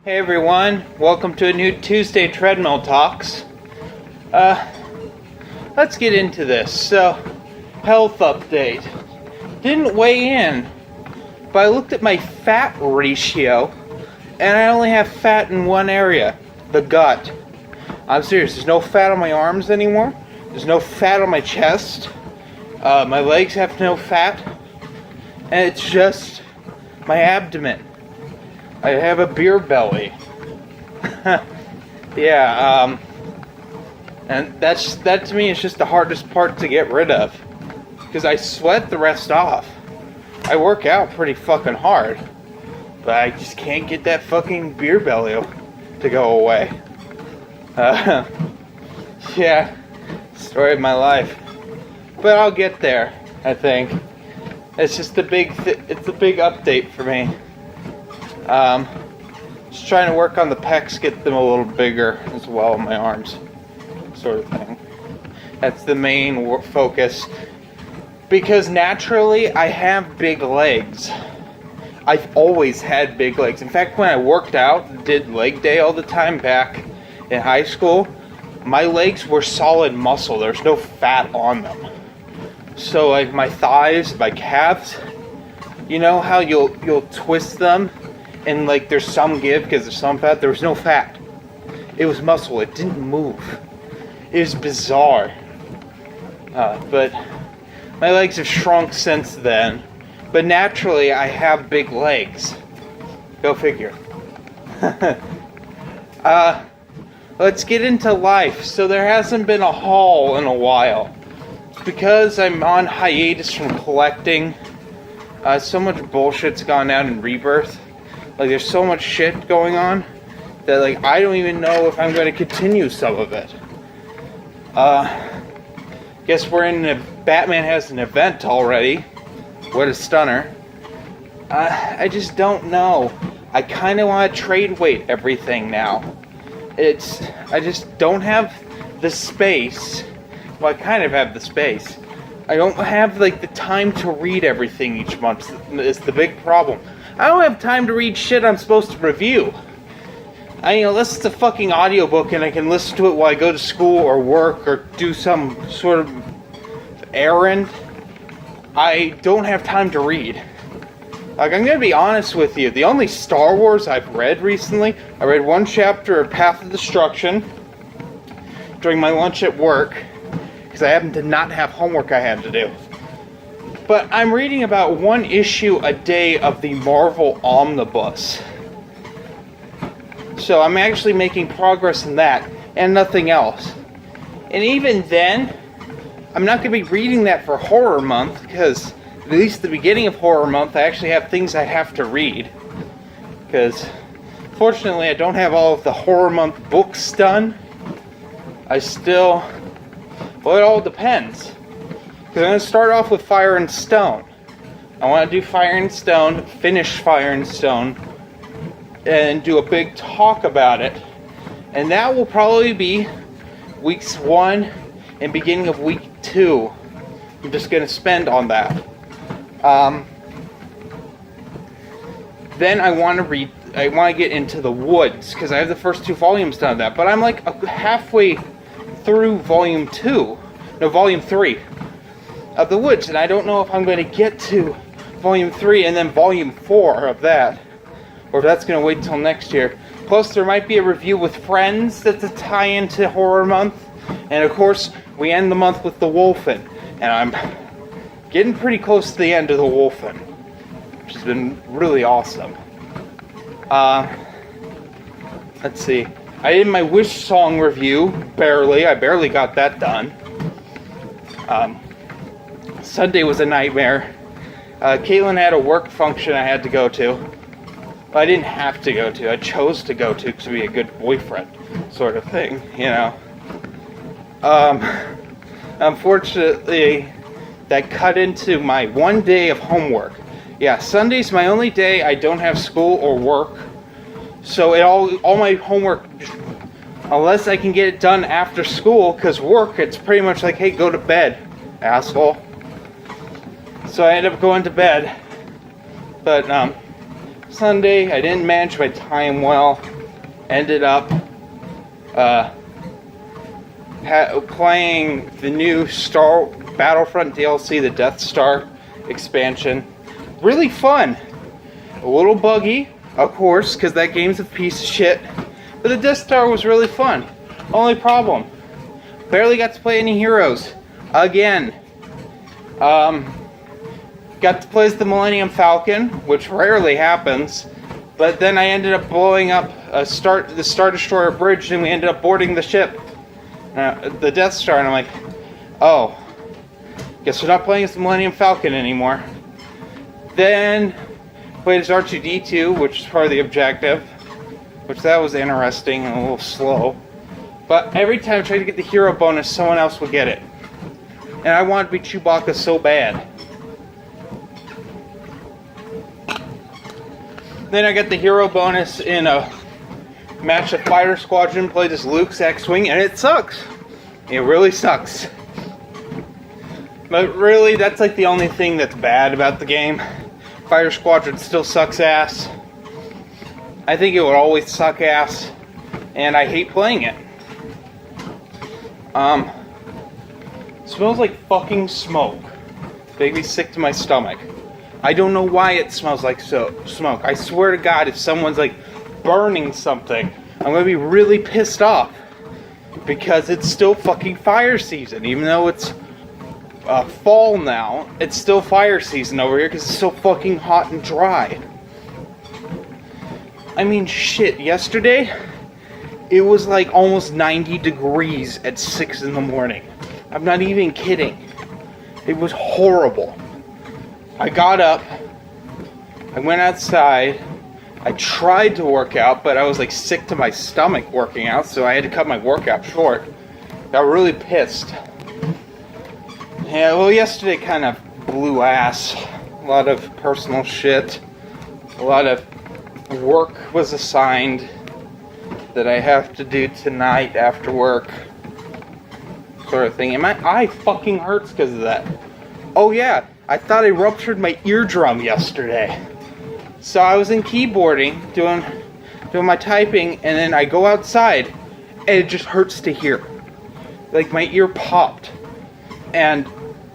Hey everyone, welcome to a new Tuesday Treadmill Talks. Let's get into this. So, health update. Didn't weigh in, but I looked at my fat ratio, and I only have fat in one area, the gut. I'm serious, there's no fat on my arms anymore, there's no fat on my chest, my legs have no fat, and it's just my abdomen. I have a beer belly. Yeah, and that to me is just the hardest part to get rid of, because I sweat the rest off. I work out pretty fucking hard, but I just can't get that fucking beer belly to go away. Yeah, story of my life. But I'll get there, I think. It's just it's a big update for me. Just trying to work on the pecs, get them a little bigger as well in my arms, sort of thing. That's the main focus. Because naturally, I have big legs. I've always had big legs. In fact, when I worked out, did leg day all the time back in high school, my legs were solid muscle. There's no fat on them. So like my thighs, my calves, you know how you'll twist them and like there's some give because there's some fat? There was no fat. It was muscle. It didn't move. It was bizarre. But my legs have shrunk since then. But naturally, I have big legs. Go figure. Let's get into life. So there hasn't been a haul in a while. It's because I'm on hiatus from collecting. So much bullshit's gone out in Rebirth. Like, there's so much shit going on that, like, I don't even know if I'm going to continue some of it. Guess Batman has an event already. What a stunner. I just don't know. I kind of want to trade weight everything now. I just don't have the space. Well, I kind of have the space. I don't have, like, the time to read everything each month. It's the big problem. I don't have time to read shit I'm supposed to review. Unless it's a fucking audiobook and I can listen to it while I go to school or work or do some sort of errand, I don't have time to read. Like, I'm gonna be honest with you, the only Star Wars I've read recently, I read one chapter of Path of Destruction during my lunch at work, because I happened to not have homework I had to do. But I'm reading about one issue a day of the Marvel Omnibus. So I'm actually making progress in that, and nothing else. And even then, I'm not going to be reading that for Horror Month, because at least the beginning of Horror Month, I actually have things I have to read. Because, fortunately, I don't have all of the Horror Month books done. Well, it all depends. Because I'm going to start off with Fire and Stone. I want to do Fire and Stone, finish Fire and Stone, and do a big talk about it. And that will probably be weeks 1 and beginning of week 2. I'm just going to spend on that. Then I want to get into The Woods, because I have the first 2 volumes done of that. But I'm like halfway through volume 3 of The Woods, and I don't know if I'm going to get to volume 3 and then volume 4 of that, or if that's going to wait until next year. Plus, there might be a review with friends that's a tie-in to Horror Month, and of course, we end the month with The Wolfen, and I'm getting pretty close to the end of The Wolfen, which has been really awesome. Let's see. I did my Wish Song review, barely. I barely got that done. Sunday was a nightmare. Caitlin had a work function I had to go to. But I didn't have to go to. I chose to go to be a good boyfriend, sort of thing, you know. Unfortunately, that cut into my one day of homework. Yeah, Sunday's my only day I don't have school or work. So all my homework, unless I can get it done after school, because work, it's pretty much like, hey, go to bed, asshole. So I ended up going to bed. But Sunday, I didn't manage my time well. Ended up playing the new Star Battlefront DLC, the Death Star expansion. Really fun. A little buggy, of course, because that game's a piece of shit. But the Death Star was really fun. Only problem, barely got to play any heroes. Again. Got to play as the Millennium Falcon, which rarely happens. But then I ended up blowing up the Star Destroyer bridge, and we ended up boarding the ship. The Death Star, and I'm like, oh, guess we're not playing as the Millennium Falcon anymore. Then played as R2-D2, which is part of the objective, which that was interesting and a little slow. But every time I tried to get the hero bonus, someone else would get it. And I wanted to be Chewbacca so bad. Then I got the hero bonus in a match of Fighter Squadron, played as Luke's X-Wing, and it sucks. It really sucks. But really, that's like the only thing that's bad about the game. Fighter Squadron still sucks ass. I think it would always suck ass, and I hate playing it. Smells like fucking smoke. Makes me sick to my stomach. I don't know why it smells like smoke. I swear to God, if someone's like burning something, I'm gonna be really pissed off. Because it's still fucking fire season. Even though it's fall now, it's still fire season over here because it's so fucking hot and dry. I mean, shit, yesterday, it was like almost 90 degrees at 6 in the morning. I'm not even kidding. It was horrible. I got up, I went outside, I tried to work out, but I was like sick to my stomach working out, so I had to cut my workout short. Got really pissed. Yeah, well, yesterday kind of blew ass. A lot of personal shit. A lot of work was assigned that I have to do tonight after work. Sort of thing. And my eye fucking hurts because of that. Oh yeah, I thought I ruptured my eardrum yesterday. So I was in keyboarding, doing my typing, and then I go outside, and it just hurts to hear. Like my ear popped. And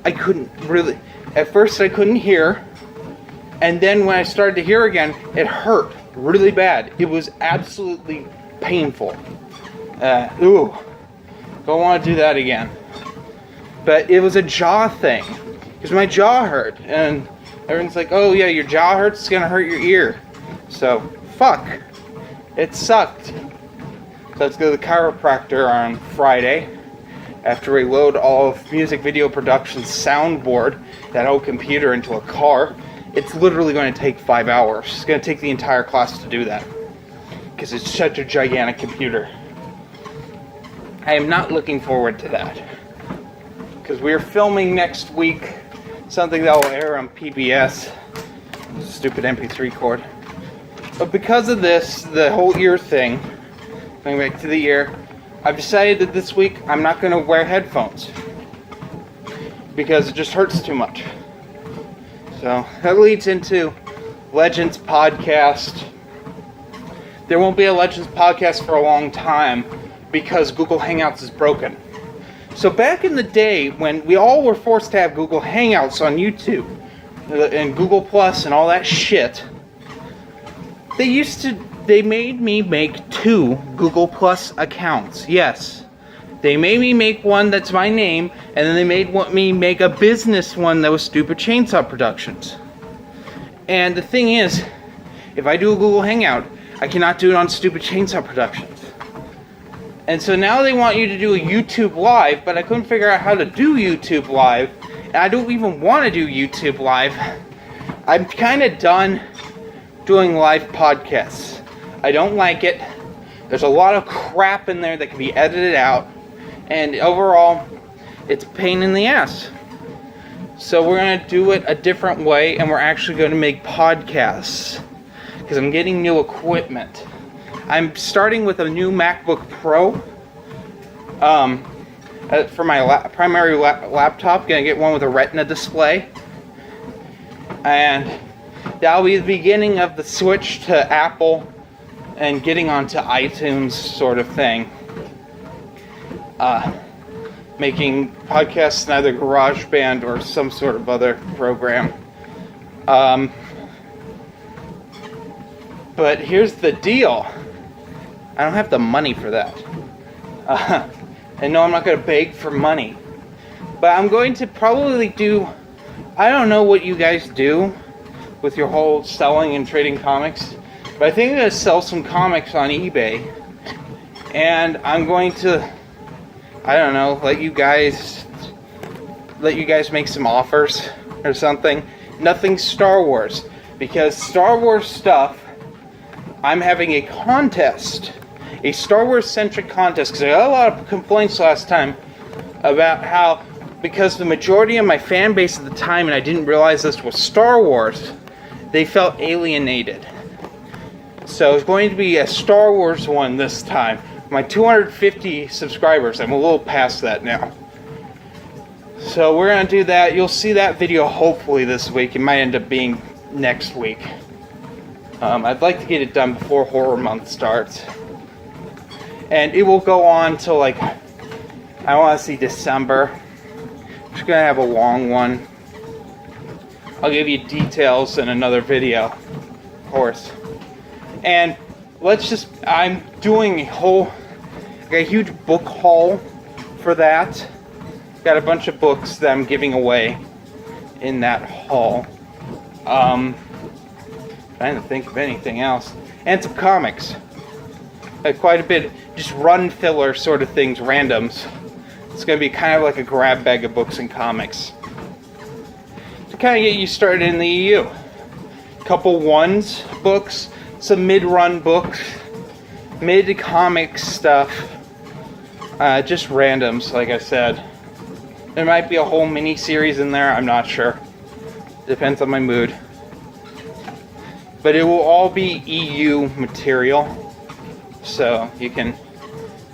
I couldn't really, at first I couldn't hear, and then when I started to hear again, it hurt really bad. It was absolutely painful. Don't want to do that again. But it was a jaw thing, because my jaw hurt, and everyone's like, oh yeah, your jaw hurts, it's gonna hurt your ear. So, fuck. It sucked. So let's go to the chiropractor on Friday. After we load all of music video production's soundboard, that old computer, into a car, it's literally going to take 5 hours. It's going to take the entire class to do that. Because it's such a gigantic computer. I am not looking forward to that. Because we are filming next week something that will air on PBS. Stupid MP3 cord. But because of this, the whole ear thing, going back to the ear, I've decided that this week I'm not going to wear headphones because it just hurts too much. So that leads into Legends podcast. There won't be a Legends podcast for a long time because Google Hangouts is broken. So back in the day when we all were forced to have Google Hangouts on YouTube and Google Plus and all that shit, they made me make 2 Google Plus accounts. Yes. They made me make one that's my name, and then they made me make a business one that was Stupid Chainsaw Productions. And the thing is, if I do a Google Hangout, I cannot do it on Stupid Chainsaw Productions. And so now they want you to do a YouTube Live, but I couldn't figure out how to do YouTube Live, and I don't even want to do YouTube Live. I'm kind of done doing live podcasts. I don't like it. There's a lot of crap in there that can be edited out. And overall, it's a pain in the ass. So we're going to do it a different way. And we're actually going to make podcasts. Because I'm getting new equipment. I'm starting with a new MacBook Pro. For my primary laptop. Going to get one with a Retina display. And That'll be the beginning of the switch to Apple and getting onto iTunes sort of thing. Making podcasts in either GarageBand or some sort of other program. But here's the deal. I don't have the money for that. And no, I'm not going to beg for money. But I'm going to probably do... I don't know what you guys do with your whole selling and trading comics. But I think I'm going to sell some comics on eBay. And I'm going to... I don't know, let you guys make some offers or something. Nothing Star Wars. Because Star Wars stuff, I'm having a contest. A Star Wars centric contest. Because I got a lot of complaints last time about how, because the majority of my fan base at the time, and I didn't realize this was Star Wars, they felt alienated. So it's going to be a Star Wars one this time. My 250 subscribers, I'm a little past that now. So we're going to do that. You'll see that video hopefully this week. It might end up being next week. I'd like to get it done before Horror Month starts. And it will go on till like, I want to see December. I'm just going to have a long one. I'll give you details in another video, of course. And I'm doing got a huge book haul for that. Got a bunch of books that I'm giving away in that haul. Trying to think of anything else. And some comics. Quite a bit, just run filler sort of things, randoms. It's going to be kind of like a grab bag of books and comics. To kind of get you started in the EU. Couple ones books. Some mid-run books, mid-comic stuff, just randoms, like I said. There might be a whole mini-series in there, I'm not sure. Depends on my mood. But it will all be EU material, so you can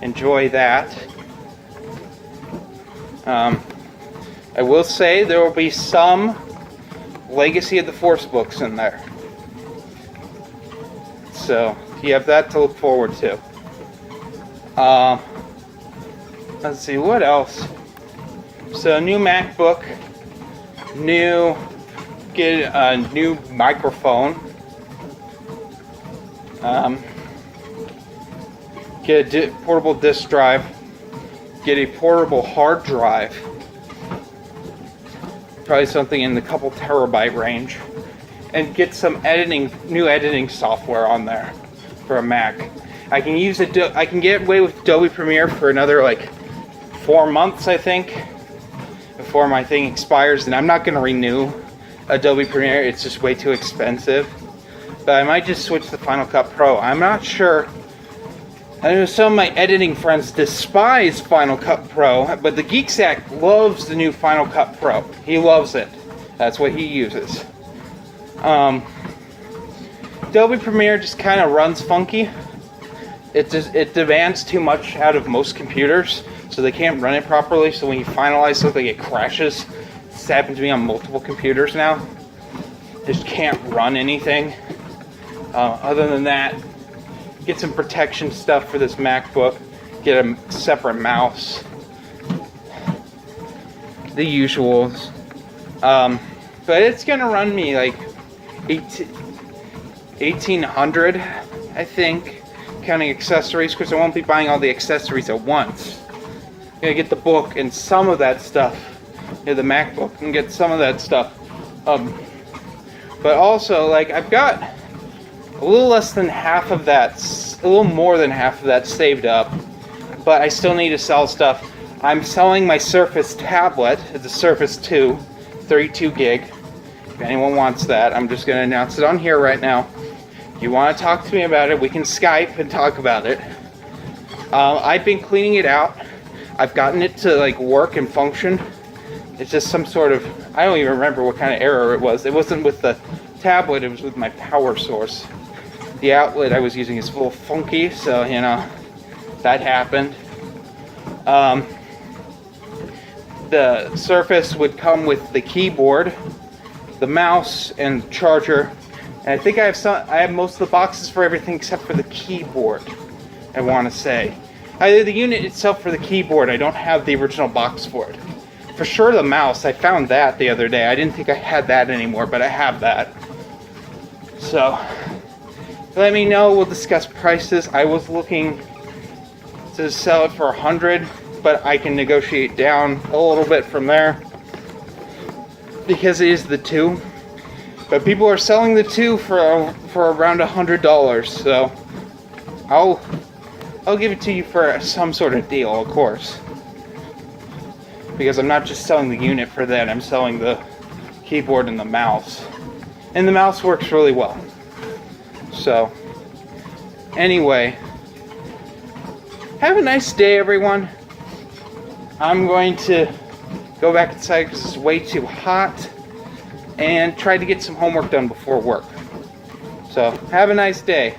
enjoy that. I will say there will be some Legacy of the Force books in there. So, you have that to look forward to. Let's see, what else? So, new MacBook. Get a new microphone. Get a portable disk drive. Get a portable hard drive. Probably something in the couple terabyte range. And get some new editing software on there for a Mac. I can get away with Adobe Premiere for another like 4 months, I think, before my thing expires. And I'm not going to renew Adobe Premiere; it's just way too expensive. But I might just switch to Final Cut Pro. I'm not sure. I know some of my editing friends despise Final Cut Pro, but the Geek Sack loves the new Final Cut Pro. He loves it. That's what he uses. Adobe Premiere just kind of runs funky. It demands too much out of most computers, so they can't run it properly. So when you finalize something, it crashes. It's happened to me on multiple computers now. Just can't run anything. Other than that, get some protection stuff for this MacBook. Get a separate mouse. The usuals. But it's gonna run me like 1800, I think, counting accessories, because I won't be buying all the accessories at once. I'm gonna get the book and some of that stuff, the MacBook, and get some of that stuff. But also, like, I've got a little less than half of that, a little more than half of that saved up, but I still need to sell stuff. I'm selling my Surface tablet. It's a Surface 2, 32 gig. If anyone wants that, I'm just going to announce it on here right now. If you want to talk to me about it, we can Skype and talk about it. I've been cleaning it out. I've gotten it to like work and function. It's just some sort of, I don't even remember what kind of error it was. It wasn't with the tablet, it was with my power source. The outlet I was using is a little funky, so you know, that happened. The Surface would come with the keyboard, the mouse, and charger. And I think I have most of the boxes for everything except for the keyboard, I want to say. Either the unit itself or the keyboard, I don't have the original box for it. For sure the mouse, I found that the other day. I didn't think I had that anymore, but I have that. So, let me know, we'll discuss prices. I was looking to sell it for 100, but I can negotiate down a little bit from there. Because it is the 2. But people are selling the 2 for around $100, so I'll give it to you for some sort of deal, of course. Because I'm not just selling the unit for that, I'm selling the keyboard and the mouse. And the mouse works really well. So, anyway, have a nice day, everyone. I'm going to go back inside because it's way too hot and try to get some homework done before work. So, have a nice day.